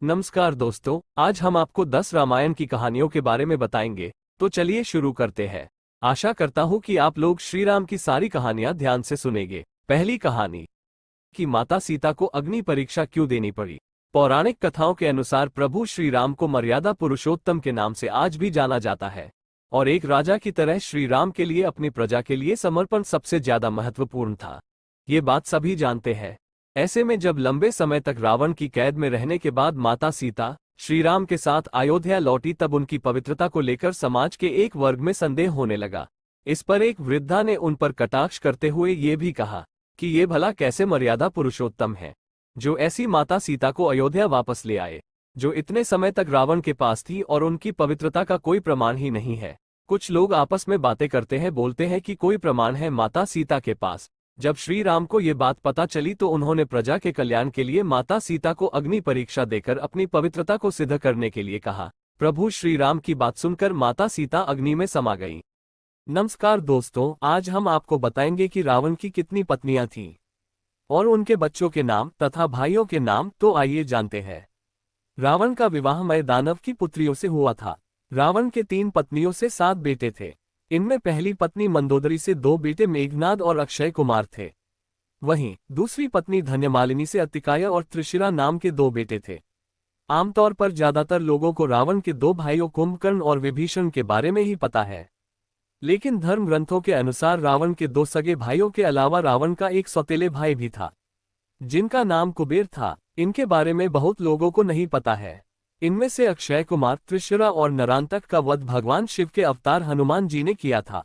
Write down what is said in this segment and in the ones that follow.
नमस्कार दोस्तों, आज हम आपको 10 रामायण की कहानियों के बारे में बताएंगे। तो चलिए शुरू करते हैं। आशा करता हूँ कि आप लोग श्री राम की सारी कहानियां ध्यान से सुनेंगे। पहली कहानी कि माता सीता को अग्नि परीक्षा क्यों देनी पड़ी। पौराणिक कथाओं के अनुसार प्रभु श्री राम को मर्यादा पुरुषोत्तम के नाम से आज भी जाना जाता है और एक राजा की तरह श्री राम के लिए अपनी प्रजा के लिए समर्पण सबसे ज्यादा महत्वपूर्ण था। ये बात सभी जानते हैं। ऐसे में जब लंबे समय तक रावण की कैद में रहने के बाद माता सीता श्री राम के साथ अयोध्या लौटी, तब उनकी पवित्रता को लेकर समाज के एक वर्ग में संदेह होने लगा। इस पर एक वृद्धा ने उन पर कटाक्ष करते हुए ये भी कहा कि ये भला कैसे मर्यादा पुरुषोत्तम है जो ऐसी माता सीता को अयोध्या वापस ले आए, जो इतने समय तक रावण के पास थी और उनकी पवित्रता का कोई प्रमाण ही नहीं है। कुछ लोग आपस में बातें करते हैं, बोलते हैं कि कोई प्रमाण है माता सीता के पास। जब श्री राम को ये बात पता चली तो उन्होंने प्रजा के कल्याण के लिए माता सीता को अग्नि परीक्षा देकर अपनी पवित्रता को सिद्ध करने के लिए कहा। प्रभु श्री राम की बात सुनकर माता सीता अग्नि में समा गईं। नमस्कार दोस्तों, आज हम आपको बताएंगे कि रावण की कितनी पत्नियां थीं और उनके बच्चों के नाम तथा भाइयों के नाम। तो आइए जानते हैं। रावण का विवाह मय दानव की पुत्रियों से हुआ था। रावण के 3 पत्नियों से 7 बेटे थे। इनमें पहली पत्नी मंदोदरी से 2 बेटे मेघनाद और अक्षय कुमार थे। वहीं दूसरी पत्नी धन्यमालिनी से अतिकाय और त्रिशिरा नाम के 2 बेटे थे। आमतौर पर ज्यादातर लोगों को रावण के 2 भाइयों कुंभकर्ण और विभीषण के बारे में ही पता है, लेकिन धर्म ग्रंथों के अनुसार रावण के 2 सगे भाइयों के अलावा रावण का एक सौतेले भाई भी था, जिनका नाम कुबेर था। इनके बारे में बहुत लोगों को नहीं पता है। इनमें से अक्षय कुमार, त्रिशिरा और नरांतक का वध भगवान शिव के अवतार हनुमान जी ने किया था।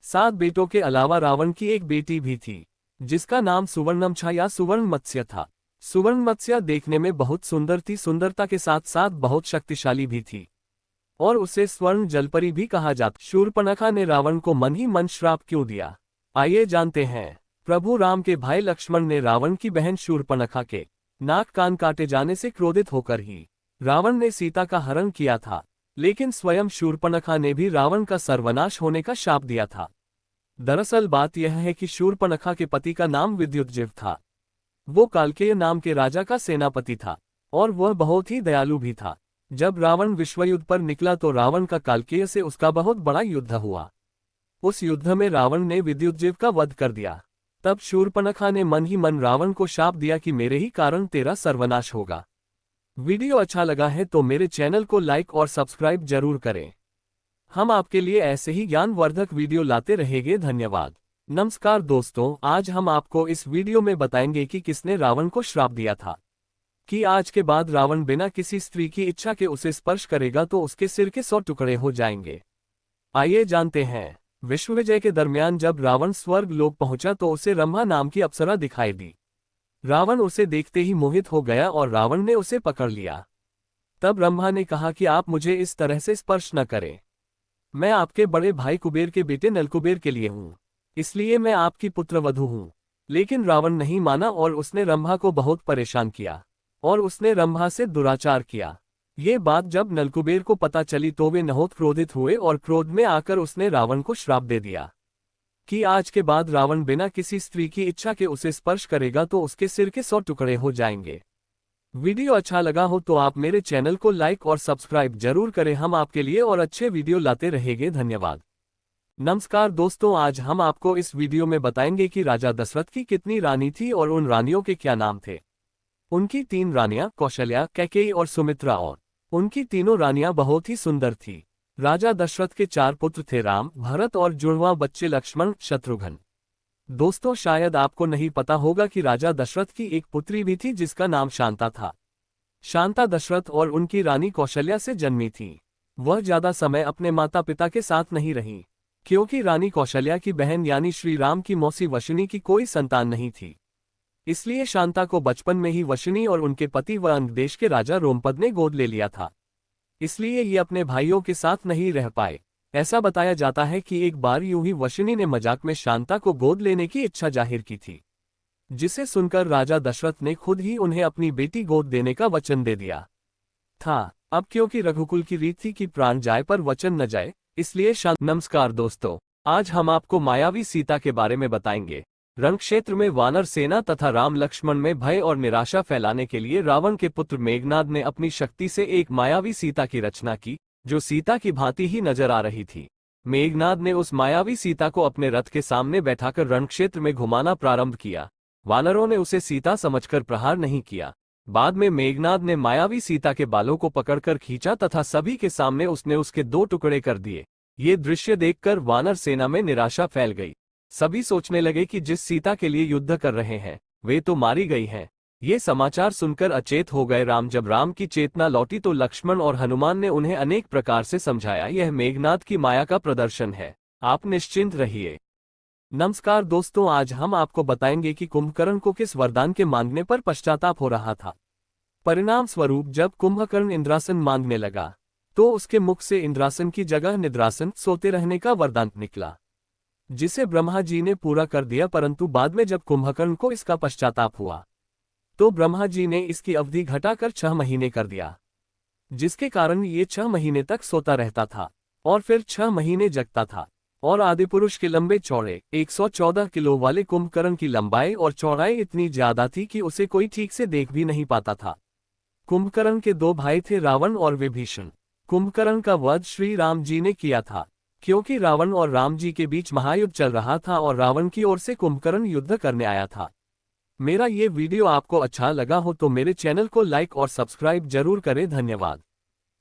7 बेटों के अलावा रावण की एक बेटी भी थी, जिसका नाम सुवर्णमछा या सुवर्ण मत्स्य था। सुवर्ण मत्स्य देखने में बहुत सुंदर थी, सुंदरता के साथ साथ बहुत शक्तिशाली भी थी और उसे स्वर्ण जलपरी भी कहा जाता। शूर्पणखा ने रावण को मन ही मन श्राप क्यों दिया, आइए जानते हैं। प्रभु राम के भाई लक्ष्मण ने रावण की बहन शूर्पणखा के नाक कान काटे जाने से क्रोधित होकर ही रावण ने सीता का हरण किया था, लेकिन स्वयं शूर्पणखा ने भी रावण का सर्वनाश होने का शाप दिया था। दरअसल बात यह है कि शूर्पणखा के पति का नाम विद्युतजिह्व था। वो कालकेय नाम के राजा का सेनापति था और वह बहुत ही दयालु भी था। जब रावण विश्वयुद्ध पर निकला तो रावण का कालकेय से उसका बहुत बड़ा युद्ध हुआ। उस युद्ध में रावण ने विद्युतजिह्व का वध कर दिया। तब शूर्पणखा ने मन ही मन रावण को शाप दिया कि मेरे ही कारण तेरा सर्वनाश होगा। वीडियो अच्छा लगा है तो मेरे चैनल को लाइक और सब्सक्राइब जरूर करें। हम आपके लिए ऐसे ही ज्ञानवर्धक वीडियो लाते रहेंगे। धन्यवाद। नमस्कार दोस्तों, आज हम आपको इस वीडियो में बताएंगे कि किसने रावण को श्राप दिया था कि आज के बाद रावण बिना किसी स्त्री की इच्छा के उसे स्पर्श करेगा तो उसके सिर के 100 टुकड़े हो जाएंगे। आइए जानते हैं। विश्वविजय के दरमियान जब रावण स्वर्ग लोक पहुंचा तो उसे रंभा नाम की अप्सरा दिखाई दी। रावण उसे देखते ही मोहित हो गया और रावण ने उसे पकड़ लिया। तब रंभा ने कहा कि आप मुझे इस तरह से स्पर्श न करें, मैं आपके बड़े भाई कुबेर के बेटे नलकुबेर के लिए हूँ, इसलिए मैं आपकी पुत्रवधू हूँ। लेकिन रावण नहीं माना और उसने रंभा को बहुत परेशान किया और उसने रंभा से दुराचार किया। ये बात जब नलकुबेर को पता चली तो वे बहुत क्रोधित हुए और क्रोध में आकर उसने रावण को श्राप दे दिया कि आज के बाद रावण बिना किसी स्त्री की इच्छा के उसे स्पर्श करेगा तो उसके सिर के 100 टुकड़े हो जाएंगे। वीडियो अच्छा लगा हो तो आप मेरे चैनल को लाइक और सब्सक्राइब जरूर करें। हम आपके लिए और अच्छे वीडियो लाते रहेंगे। धन्यवाद। नमस्कार दोस्तों, आज हम आपको इस वीडियो में बताएंगे कि राजा दशरथ की कितनी रानी थी और उन रानियों के क्या नाम थे। उनकी 3 रानियां कौशल्या, कैकेयी और सुमित्रा, और उनकी तीनों रानियां बहुत ही सुंदर थी। राजा दशरथ के 4 पुत्र थे, राम, भरत और जुड़वा बच्चे लक्ष्मण, शत्रुघ्न। दोस्तों, शायद आपको नहीं पता होगा कि राजा दशरथ की एक पुत्री भी थी जिसका नाम शांता था। शांता दशरथ और उनकी रानी कौशल्या से जन्मी थी। वह ज्यादा समय अपने माता पिता के साथ नहीं रही क्योंकि रानी कौशल्या की बहन यानी श्री राम की मौसी वशिनी की कोई संतान नहीं थी। इसलिए शांता को बचपन में ही वशिनी और उनके पति व अंग देश के राजा रोमपद ने गोद ले लिया था। इसलिए ये अपने भाइयों के साथ नहीं रह पाए। ऐसा बताया जाता है कि एक बार यूं ही वशिनी ने मजाक में शांता को गोद लेने की इच्छा जाहिर की थी, जिसे सुनकर राजा दशरथ ने खुद ही उन्हें अपनी बेटी गोद देने का वचन दे दिया था। अब क्योंकि रघुकुल की रीत थी कि प्राण जाए पर वचन न जाए, इसलिए नमस्कार दोस्तों, आज हम आपको मायावी सीता के बारे में बताएंगे। रणक्षेत्र में वानर सेना तथा राम लक्ष्मण में भय और निराशा फैलाने के लिए रावण के पुत्र मेघनाद ने अपनी शक्ति से एक मायावी सीता की रचना की, जो सीता की भांति ही नजर आ रही थी। मेघनाद ने उस मायावी सीता को अपने रथ के सामने बैठाकर रणक्षेत्र में घुमाना प्रारंभ किया। वानरों ने उसे सीता समझकर प्रहार नहीं किया। बाद में मेघनाद ने मायावी सीता के बालों को पकड़कर खींचा तथा सभी के सामने उसने उसके 2 टुकड़े कर दिए। ये दृश्य देखकर वानर सेना में निराशा फैल गई। सभी सोचने लगे कि जिस सीता के लिए युद्ध कर रहे हैं वे तो मारी गई हैं। ये समाचार सुनकर अचेत हो गए राम। जब राम की चेतना लौटी तो लक्ष्मण और हनुमान ने उन्हें अनेक प्रकार से समझाया, यह मेघनाद की माया का प्रदर्शन है, आप निश्चिंत रहिए। नमस्कार दोस्तों, आज हम आपको बताएंगे कि कुंभकर्ण को किस वरदान के मांगने पर पश्चाताप हो रहा था। परिणाम स्वरूप जब कुंभकर्ण इंद्रासन मांगने लगा तो उसके मुख से इंद्रासन की जगह निद्रासन, सोते रहने का वरदान निकला, जिसे ब्रह्मा जी ने पूरा कर दिया। परंतु बाद में जब कुंभकर्ण को इसका पश्चाताप हुआ तो ब्रह्मा जी ने इसकी अवधि घटाकर 6 महीने कर दिया, जिसके कारण ये 6 महीने तक सोता रहता था और फिर 6 महीने जगता था। और आदिपुरुष के लंबे चौड़े 114 किलो वाले कुंभकर्ण की लंबाई और चौड़ाई इतनी ज्यादा थी कि उसे कोई ठीक से देख भी नहीं पाता था। कुंभकर्ण के 2 भाई थे, रावण और विभीषण। कुंभकर्ण का वध श्री राम जी ने किया था, क्योंकि रावण और राम जी के बीच महायुद्ध चल रहा था और रावण की ओर से कुंभकर्ण युद्ध करने आया था। मेरा ये वीडियो आपको अच्छा लगा हो तो मेरे चैनल को लाइक और सब्सक्राइब जरूर करें। धन्यवाद।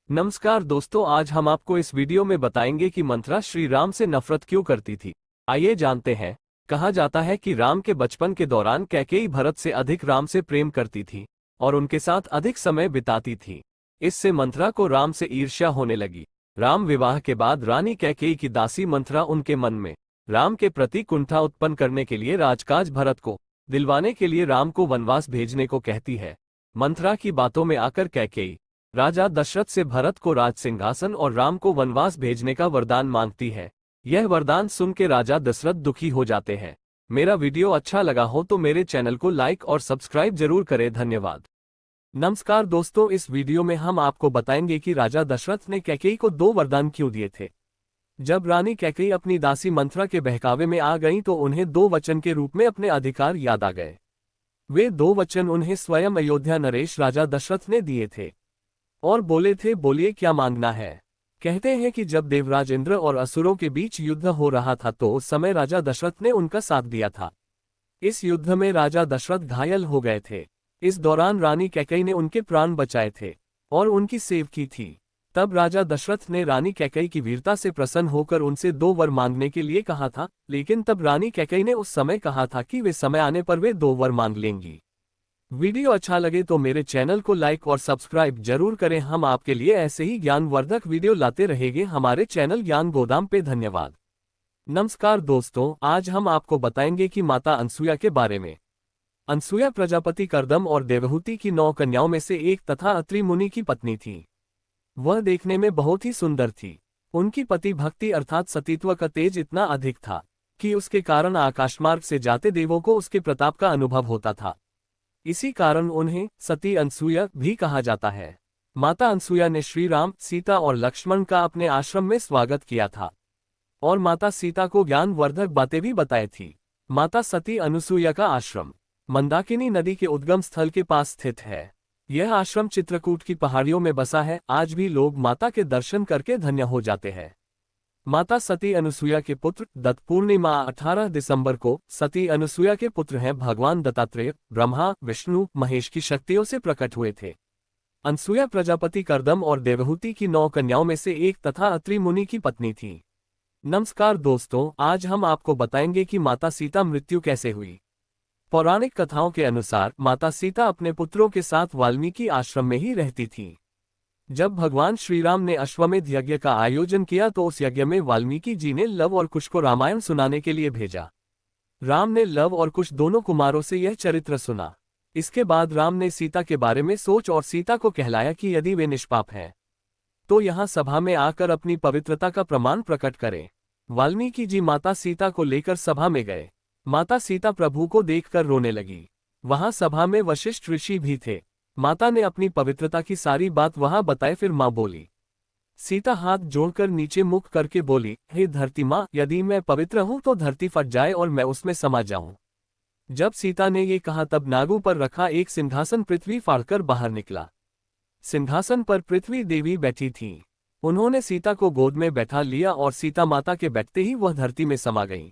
नमस्कार दोस्तों, आज हम आपको इस वीडियो में बताएंगे कि मंथरा श्री राम से नफरत क्यों करती थी। आइए जानते हैं। कहा जाता है कि राम के बचपन के दौरान कैकेयी भरत से अधिक राम से प्रेम करती थी और उनके साथ अधिक समय बिताती थी। इससे मंथरा को राम से ईर्ष्या होने लगी। राम विवाह के बाद रानी कैकेयी की दासी मंथरा उनके मन में राम के प्रति कुंठा उत्पन्न करने के लिए राजकाज भरत को दिलवाने के लिए राम को वनवास भेजने को कहती है। मंथरा की बातों में आकर कैकेयी राजा दशरथ से भरत को राज सिंहासन और राम को वनवास भेजने का वरदान मांगती है। यह वरदान सुन के राजा दशरथ दुखी हो जाते हैं। मेरा वीडियो अच्छा लगा हो तो मेरे चैनल को लाइक और सब्सक्राइब जरूर करें। धन्यवाद। नमस्कार दोस्तों, इस वीडियो में हम आपको बताएंगे कि राजा दशरथ ने कैकेयी को 2 वरदान क्यों दिए थे। जब रानी कैकेयी अपनी दासी मंथरा के बहकावे में आ गईं तो उन्हें 2 वचन के रूप में अपने अधिकार याद आ गए। वे 2 वचन उन्हें स्वयं अयोध्या नरेश राजा दशरथ ने दिए थे और बोले थे, बोलिए क्या मांगना है। कहते हैं कि जब देवराज इंद्र और असुरों के बीच युद्ध हो रहा था तो उस समय राजा दशरथ ने उनका साथ दिया था। इस युद्ध में राजा दशरथ घायल हो गए थे। इस दौरान रानी कैकेयी ने उनके प्राण बचाए थे और उनकी सेव की थी। तब राजा दशरथ ने रानी कैकेयी की वीरता से प्रसन्न होकर उनसे 2 वर मांगने के लिए कहा था, लेकिन तब रानी कैकेयी ने उस समय कहा था कि वे समय आने पर वे 2 वर मांग लेंगी। वीडियो अच्छा लगे तो मेरे चैनल को लाइक और सब्सक्राइब जरूर करें। हम आपके लिए ऐसे ही ज्ञानवर्धक वीडियो लाते रहेंगे हमारे चैनल ज्ञान गोदाम पे। धन्यवाद। नमस्कार दोस्तों, आज हम आपको बताएंगे कि माता अनसुया के बारे में। अनसुया प्रजापति कर्दम और देवहूति की 9 कन्याओं में से एक तथा अत्रि मुनि की पत्नी थी। वह देखने में बहुत ही सुंदर थी। उनकी पति भक्ति अर्थात सतीत्व का तेज इतना अधिक था कि उसके कारण आकाशमार्ग से जाते देवों को उसके प्रताप का अनुभव होता था। इसी कारण उन्हें सती अनसुया भी कहा जाता है। माता अनसुया ने श्री राम, सीता और लक्ष्मण का अपने आश्रम में स्वागत किया था और माता सीता को ज्ञानवर्धक बातें भी बताई थी। माता सती अनुसुया का आश्रम मंदाकिनी नदी के उद्गम स्थल के पास स्थित है। यह आश्रम चित्रकूट की पहाड़ियों में बसा है। आज भी लोग माता के दर्शन करके धन्य हो जाते हैं। माता सती अनुसुया के पुत्र दत्त पूर्णिमा 18 दिसंबर को सती अनुसुया के पुत्र हैं भगवान दत्तात्रेय ब्रह्मा, विष्णु, महेश की शक्तियों से प्रकट हुए थे। अनसुया प्रजापति कर्दम और देवहूति की 9 कन्याओं में से एक तथा अत्रि मुनि की पत्नी थी। नमस्कार दोस्तों, आज हम आपको बताएंगे कि माता सीता मृत्यु कैसे हुई। पौराणिक कथाओं के अनुसार माता सीता अपने पुत्रों के साथ वाल्मीकि आश्रम में ही रहती थी। जब भगवान श्री राम ने अश्वमेध यज्ञ का आयोजन किया तो उस यज्ञ में वाल्मीकि जी ने लव और कुश को रामायण सुनाने के लिए भेजा। राम ने लव और कुश दोनों कुमारों से यह चरित्र सुना। इसके बाद राम ने सीता के बारे में सोच और सीता को कहलाया कि यदि वे निष्पाप हैं तो यहाँ सभा में आकर अपनी पवित्रता का प्रमाण प्रकट करें। वाल्मीकि जी माता सीता को लेकर सभा में गए। माता सीता प्रभु को देखकर रोने लगी। वहां सभा में वशिष्ठ ऋषि भी थे। माता ने अपनी पवित्रता की सारी बात वहां बताए। फिर मां बोली। सीता हाथ जोड़कर नीचे मुख करके बोली, हे धरती मां, यदि मैं पवित्र हूं तो धरती फट जाए और मैं उसमें समा जाऊं। जब सीता ने ये कहा तब नागों पर रखा एक सिंहासन पृथ्वी फाड़कर बाहर निकला। सिंहासन पर पृथ्वी देवी बैठी थीं। उन्होंने सीता को गोद में बैठा लिया और सीता माता के बैठते ही वह धरती में समा गईं।